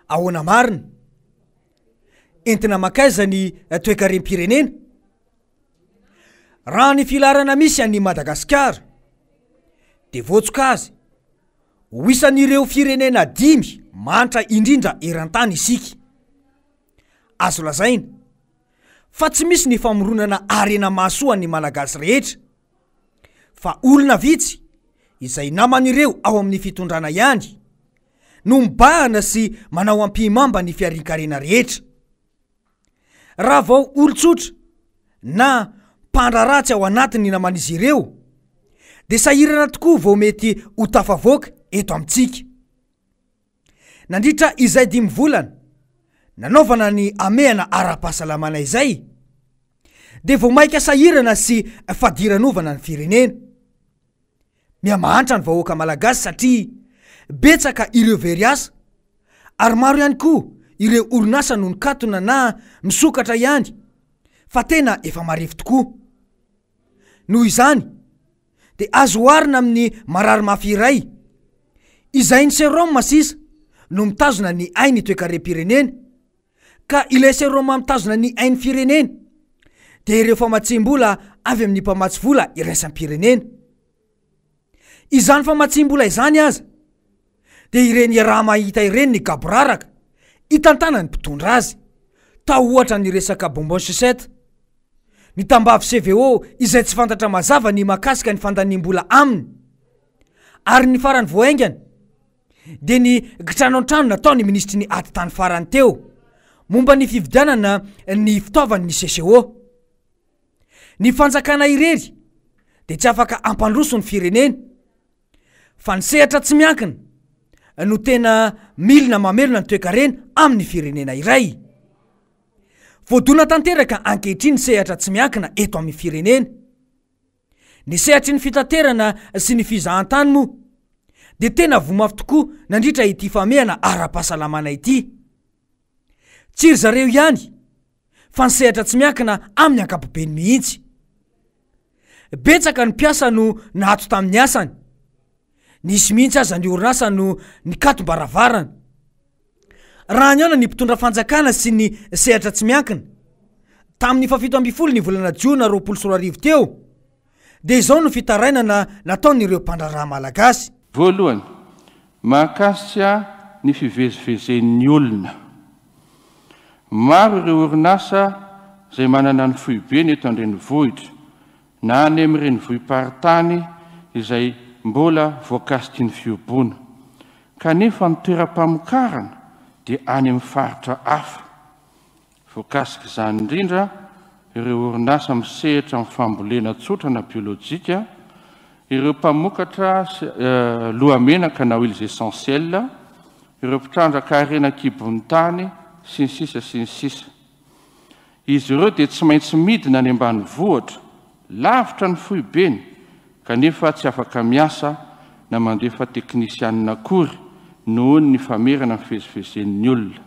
ahoana marina entina makaiza ny toe-karem-pirenena raha ny filarana misy an'ny Madagasikara de voatsoka azy ho isan'ireo firenena 5 mantra indrindra eran-tany isika. Azo lazaina fa tsy misy ny famoronana arena mahasoa ny malagasy rehetra fa olona vitsy izay naman'ireo ao amin'ny fitondrana ihany no mibahana sy manao ampimamba ny fiarinkarena rehetra. Raha vao olotsotra na mpandraratsy ao anatiny naman'izy ireo de sahirana tokoa vao mety ho tafavoaka eto amintsika. Nandritra izay 5 volana nanaovana ny ameana ara-pahasalamana izay de vao maika sahirana sy fadiranovana ny firenena. Miamahantra ny vahoaka malagasy satria betsaka ireo very asa ary maro ihany koa ireo orinasa no nikatona na misokatra ihany fa tena efa marefo tokoa. Noho izany de azo oharina amin'ny marary mafy iray izay ny Seroma sisa no mitazona ny ainy toe-karem-pirenena ka ilay Seroma mitazona ny ainy firenena de ireo famatsim-bola avy amin'ny mpamatsy vola iraisam-pirenena. Izany famatsim-bola izany aza de ireny raha mahita ireny ny gaboraraka hitantana ny mpitondra azy ta ohatra ny resaka bonbon sucette, ny tambavy CVO izay tsy fantatra mazava ny makasika ny fandanim-bola aminy ary ny farany voaingana de ny gitrano an-trano nataony ministry ny aty tany farany teo momba ny fividianana ny fitaovany ny CCO. Ny fanjakana irery de tsy afaka ampandroso ny firenena fa ny sehatra tsy miankina no tena milina mamelona ny toe-karena amin'ny firenena iray. Voadona tanteraka ankehitriny sehatra tsy miankina eto amin'ny firenena. Ny sehatry ny fitaterana sy ny fizahan-tany moa de tena vomafy tokoa nandritra ity famehana ara-pahasalamana ity. Tsy ry zareo ihany fa ny sehatra tsy miankina amin'ny ankapobeny mihitsy. Betsaka ny mpiasa no nahato tamin'ny asany. Nisy mihitsy aza ny orinasa no nikatom-baravarana. Raha niana ny mpitondra fanjakana sy ny sehatra tsy miankina tamin'ny 17 ny volana Jiona 2024 teo de izao no fitarainana nataon'ireo mpandraraha malagasy. Voalohany, mahakasika ny fivezivezen'ny olona. Maro ireo orinasa izay manana ny foibeny eto an-drenivohitra na any amin'ny renivohim-paritany izay mbola voakasiky ny fiobona kanefa ny toeram-pamokarana dia any amin'ny faritra hafa. Voakasiky izany indrindra ireo orinasa misehatra amin'ny fambolena tsotra na biolojika, ireo mpamokatra lohamenaka na huiles essentielles, ireo mpitrandraka arena kibon'ny tany sy ny sisa sy ny sisa. Izy ireo dia tsy maintsy midina any ambanivohitra lavitra ny foibeny kanefa tsy afaka miasa na mandefa teknisianina akory noho ny famerana fivezivezen'ny olona.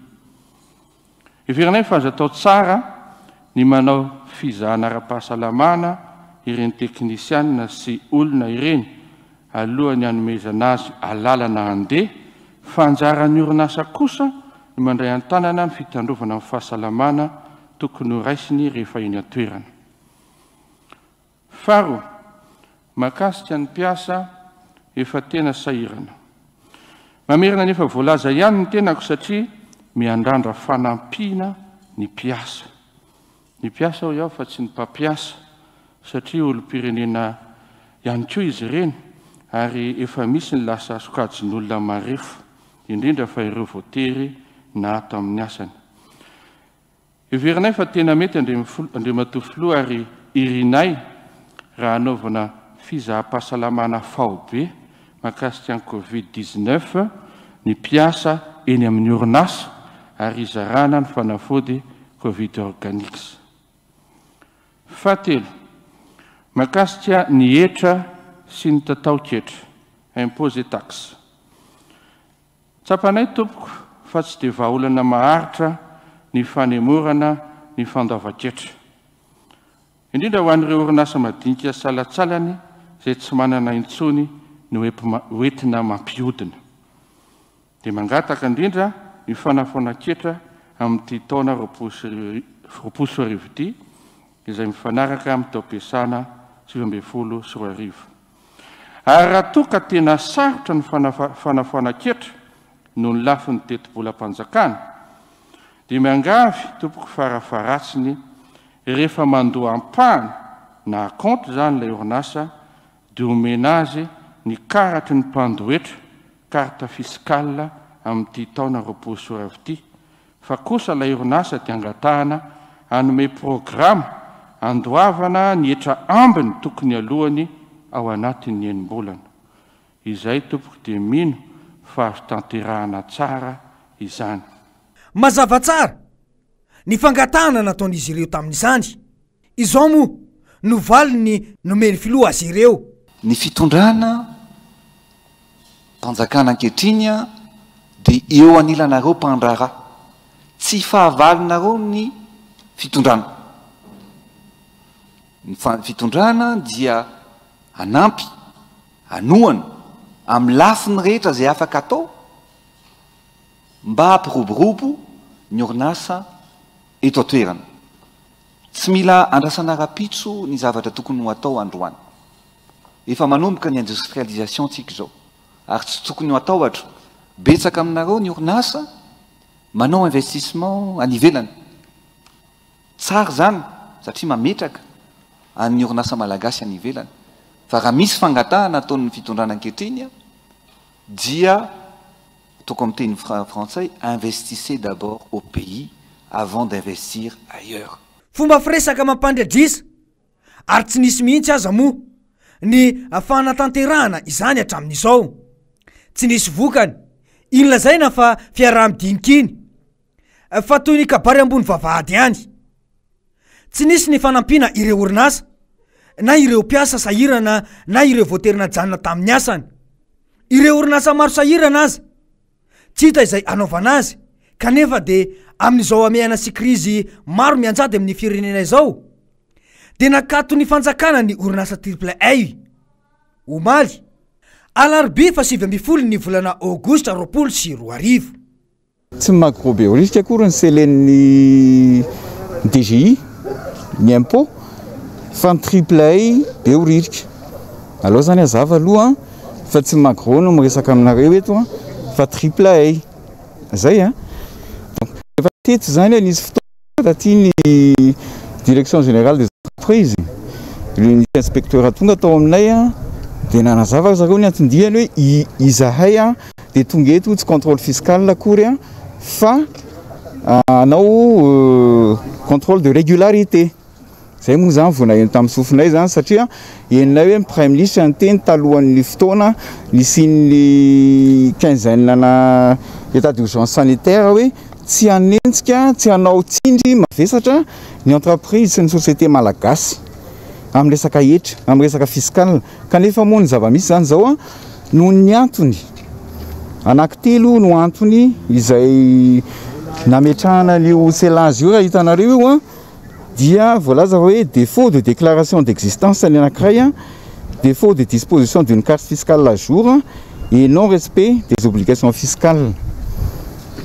Iverenay fa azo atao tsara ny manao fizahana ara-pahasalamana ireny teknisianina sy olona ireny alohany hanomezana azy alalana handeha fa anjaran'ny orinasa kosa ny mandray an-tanana ny fitandrovana amin'ny fahasalamana tokony ho raisiny rehefa eny an-toerana. Faharoa, mahakasika ny mpiasa efa tena sahirana. Mamerina nefa voalaza ihany ny tenako satria miandrandra fanampiana ny mpiasa. Ny mpiasa ho iaho fa tsy ny mpampiasa satria olom-pirenena ihany koa izy ireny ary efa misy ny lasa sokajin'olona marefo indrindra fa ireo voatery na ato amin'ny asany. Iverinay fa tena mety andrimatofoloha ary irinay raha anaovana fizaham-pahasalamana faobe mahakasika ny Covid-19 ny mpiasa eny amin'ny orinasa ary izarana ny fanafody Covid organique. Fahatelo, mahakasika ny hetra sy ny tatao-ketra, impôts et taxes. Tsapanay tompoko fa tsy dia vahaolana maharitra ny fanemorana ny fandavan-ketra. Indrindra ho an'ireo orinasa madinika salatsalany izay tsy manana intsony ny hoentina mampihodina. Dia mangataka indrindra ny fanafoana-ketra amin'ity taona roapolo sy arivo ity izay mifanaraka amin'ny tao-piasana 20 sy 20. Ary raha toa ka tena sarotra ny fanafoana-ketra noho ny lafin'ny teti-bolam-panjakana dia miangavy tompoko farafaratsiny rehefa mandoa ampahany na akonto zany ilay orinasa dia omena azy ny karatry ny mpandoetra karta fiskala amin'ity taona roapolo sy arivo ity. Fa kosa ilay orinasa dia angatahana hanome programa andoavana ny etra ambiny tokony alohany ao anatin'ny enim-bolana. Izay tompoko dia mino fa azo tanterahana tsara izany. Mazava tsara ny fangatahana nataon'izy ireo tamin'izany. Izao moa no valiny nomeny filoha azy ireo. Ny fitondrana mpanjakana ankehitriny dia eo anilanareo mpandrara. Tsy fahavalinareo ny fitondrana. Ny fitondrana dia anampy, anohana amin'ny lafiny rehetra izay afaka atao mba hampiroborobo ny orinasa eto an-toerana. Tsy mila andrasana rapitso ny zavatra tokony ho atao androany. Efa manomboka ny industrialisation tsika izao. Ary tsy tokony ho atao atro. Betsaka aminareo ny orinasa manao investissement anivelany. Tsara zany satria mametraka amin'ny orinasa malagasy anivelany. Fa raha misy fangatahana ataon'ny fitondrana ankehitriny dia toko amin'ny teny frantsay, investissez d'abord au pays avant d'investir ailleurs. Fomba firesaka mampandradrisa ary tsy nisy mihitsy aza moa ny fanatanterahana izany hatramin'izao. Tsy nisy vokany, iny lazaina fa fiaraha-midinikiny, fa toy ny kabary ambony vavahady ihany. Tsy nisy ny fanampiana ireo orinasa na ireo mpiasa sahirana na ireo voaterina janona tamin'ny asany. Ireo orinasa maro sahirana aza tsy hita izay anaovana azy, kanefa dia amin'izao amiana sy krizy maro mianjady amin'ny firenena izao dia nakato ny fanjakana ny orinasa triple A omaly alarobia fa 20 ny volana aogositra 2024. Tsy magrobe risque akory ny selen'ny DGI ny impôt fa ny triple A be oririka. Aloha zany azava aloha fa tsy magro no miresaka aminareo eto fa triple A zay donc efa teto zany nisy fotoana taty ny direction générale des entreprises ny inspecteur tonga tao aminay dia nanazava zareo ny antondihany hoe izahay dia tonga eto tsy contrôle fiscal akory fa anao contrôle de régularité. Zay moa zany vao naheno tamin'ny sofinay zany satria henonay hoe prime ministre anteny talohan'ny fotoana nisian'ny quinzaine na état d'urgence sanitaire hoe tsy hanentsika tsy hanao tsindry mavesatra ny entreprise sy ny société malagasy amin'ny resaka hetra amin'ny resaka fiscal. Kanefa moa ny zava-misy zany zao noho ny antony anankitelo no antony izay nametrahana io selage io raha hitanareo io dia voalaza hoe défaut de déclaration d'existence ny anankiray, défaut de disposition d'une carte fiscale à jour et non respect des obligations fiscales.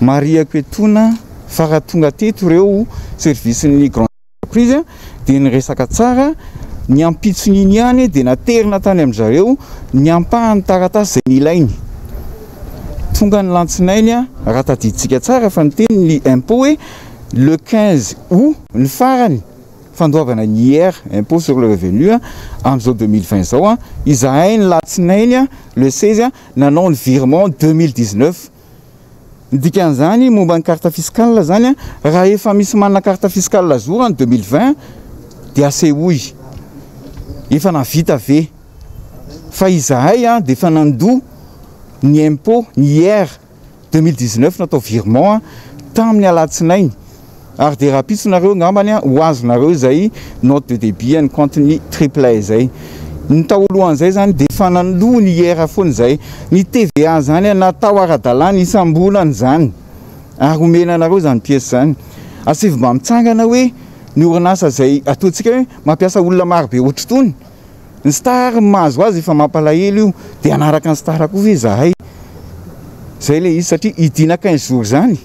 Mariako etona faratonga teto reo service ny grande entreprise dia ny resaka tsara ny ampitson'iny ihany dia naterina tany amin'izareo ny ampahany taratasy zay nilainy. Tonga ny lantsinainy raha tadiditsika tsara fa niteny ny impôt hoe le 15 août ny farany fandoavana ny IR impôt sur le revenu amin'izao 2020 zao izahay ny latsinainy le 16 nanao ny virement 2019. Ny dikan'izany momba ny carte fiscale zany raha efa misy manana carte fiscale jour en 2020 dia asehoy efa navita ve fa izahay dia efa nandoa ny impôt ny IR 2019 natao virement tamin'ny alatsinainy. Ary dia rapitsonareo ngambany ho azonareo zay note de débit ny compte-ny triple A zay. Ny tao alohan'izay zany dia efa nandoa ny IR foana zay. Ny TVA zany natao ara-dalàna isam-bolana zany. Ary omena anareo zany pièce zany. Asivy mba mitsangana hoe ny orinasa zay ataontsika hoe mampiasa olona maro be ohatrotony. Ny star mahazo azy efa mampalahelo io dia anaraka ny star koa ve zahay. Zay le izy satria idina 15 jours zany.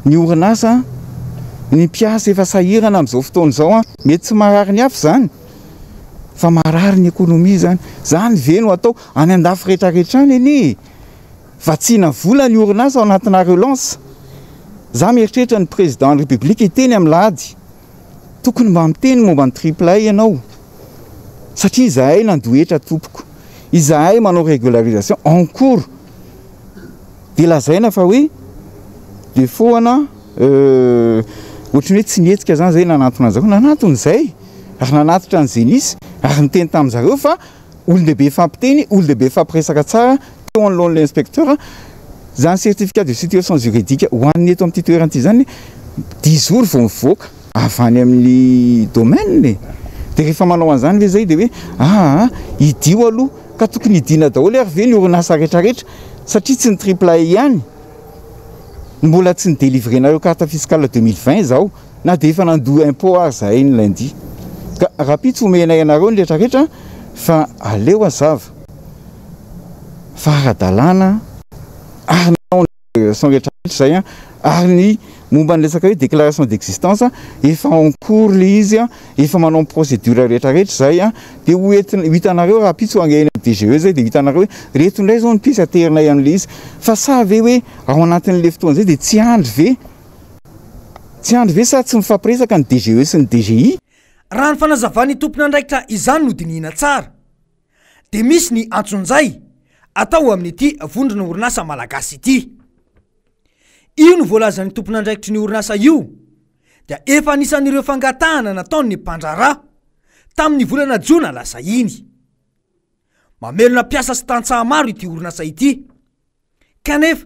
ny orinasa ny mpiasa efa sahirana amin'izao fotoana izao a mety tsy marary ny hafa zany fa marary ny ekonomia zany ve no atao any andafy rehetrarehetra any eny vatsiana vola ny orinasa ao anatina relance za mieritreritra ny président de la république iteny amin'ny lahady tokony mba miteny momba ny triple ianao satria izahay nandohetra tompoko izahay manao régularisation en cours de lazaina fa hoe de foana ohatrany hoe tsy mihetsika zany zay nanatona an'izao nanaton'izay ary nanatitra ny zenisy ary niteny tamin'izareo fa olon-dehibe fampiteny olon-dehibe fampiresaka tsara teo anoloan'le inspecteur zany certificat de situation juridique ho an'ny eto amin'ity toerana ity zany 10 jours vao mivoaka avy any amin'ny domaine de rehefa manao an'izany ve zay de hoe idio aloha ka tokony idina daholo ary ve ny orinasa rehetrarehetra satria tsy ny triple ihany mbola tsy ny délivrenareo carte fiscale 2020 zao na de efa nandoa impôt ary zahay ny lundi ka rapide tsy omenay anareo ny rehetrarehetra fa aleo azava fa ara-dalàna ary son rehetrarehetra zay ary ny momba ny lesaka hoe déclaration d'existence efa en cours le izy efa manao procédure rehetrarehetra zay de ho hitanareo raha pitsy ho angeny DGE zay de hitanareo hoe reto indray zao ny pisy aterinay amin'le izy fa sa ve hoe ao anatin'le fotoana zay de tsy andry ve sa tsy mifampiresaka ny DGE sy ny DGI raha ny fanazavany tompona andraikitra izany no dinihina tsara de misy ny antsonjay atao amin'ity vondrona orinasa malagasy ity io no voalazany tompona andraikitry ny orinasa io dia efa anisan'ireo fangatahana nataony ny mpandrara tamin'ny volana jona lasa iny mamelona piasa sy tantsaha maro ity orinasa ity kanefa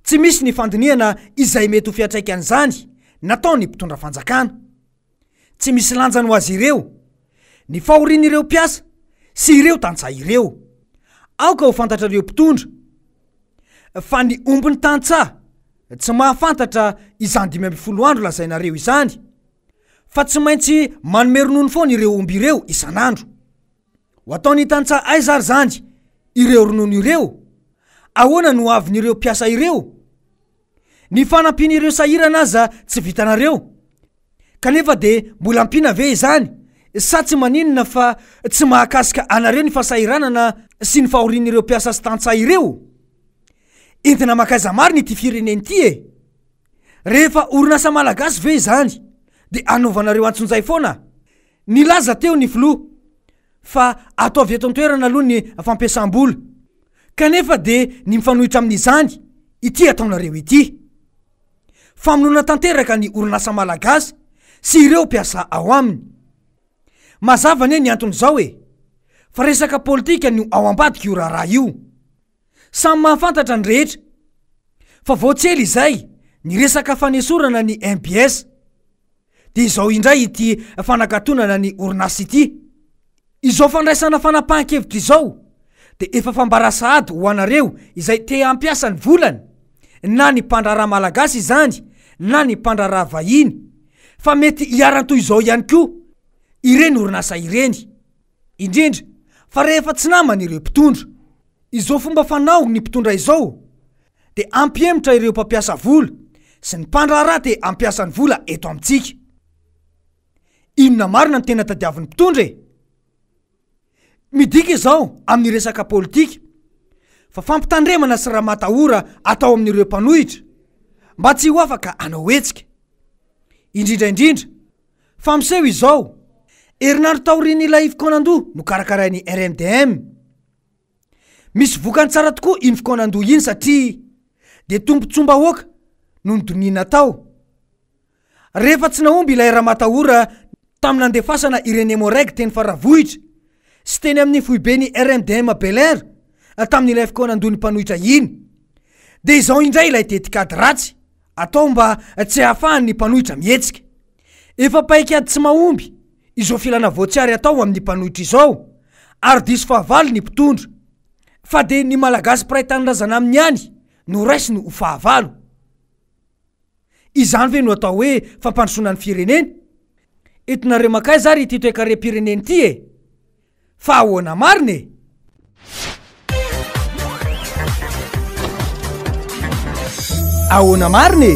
tsy misy ny fandiniana izay mety ho fiatraika an'izany nataony mpitondra fanjakana tsy misy lanjany ho azy ireo ny fahoriana ireo piasa sy ireo tantsaha ireo aoka ho fantatrareo mpitondra fa ny ombony tantsaha tsy mahafantatra izany 5 andro lazainareo izany fa tsy maintsy manome ronono foana ireo omby ireo isan'andro ho ataony tantsaha aizary zany ireo ronono ireo ahoana no avin'ireo piasa ireo ny fanampian'ireo sahirana aza tsy vitanareo kanefa de mbola ampiana ve izany sa tsy maninona fa tsy mahakasika anareo ny fahasahiranana sy ny fahorian'ireo piasa sy tantsaha ireo entina makaiza mariny ity fireneny ity rehefa orinasa malagasy ve izany de anaovanareo antsonjay foana nilaza teo ny filoha fa ataovy eto antoerana aloha ny fampiasam-bola kanefa de ny mifanohitra amin'izany ity ataonareo ity famonona tanteraka ny orinasa malagasy sy ireo piasa ao aminy mazava ny anton'izao fa resaka politika no ao ambadika io raharaha io samy mahafantatra ny rehetra fa voatsely izay ny resaka fanesorana ny MBS de izao indray ity fanagatonana ny orinasa ity izao fandraisana fanapahan-kevitra izao de efa fambarasahady ho anareo izay te ampiasa ny volany na ny mpandraraha malagasy izany na ny mpandraraha vahiny fa mety hiarantoy izao ihany koa ireny orinasa ireny indrindra fa rehefa tsy namana ireo mpitondra izao fomba fanao ny mpitondra izao de ampiemitra ireo mpampiasa vola sy ny mpandraraha te ampiasa ny vola eto amintsika inona marina ny tena tadiavin'ny mpitondra midika izao amin'ny resaka politika fa fampitandremana sy raha matahora atao amin'ireo mpanohitra mba tsy ho afaka anao hetsika indrindraindrindra fa miseho izao herinandro taorian'ilay fikaonandoha no karakarain'ny RMDM misy vokany tsara tokoa iny fikaonandoha iny satria de tombotsombahoaka no nydonina tao rehefa tsy naomby ilay raha matahora tamin'ny nandefasana Irene Moreg teny faravohitra sy teny amin'ny foibe ny RMDM Belair tamin'ilay fikaonandoha ny mpanohitra iny de izao indray ilay tetikady ratsy atao mba tsy hahafahan'ny mpanohitra mihetsika efa paikady tsy mahomby izao filana voatsiary atao amin'ny mpanohitra izao ary diso fahavalo ny mpitondra fa de ny malagasy piray tanyrazana amin'ny any no raisy no ho fahavalo izany ve no atao hoe fampandrosoana ny fireneny etonareo makay zary ity toekare-pireneny ity fa ahoana mariny ahoana mariny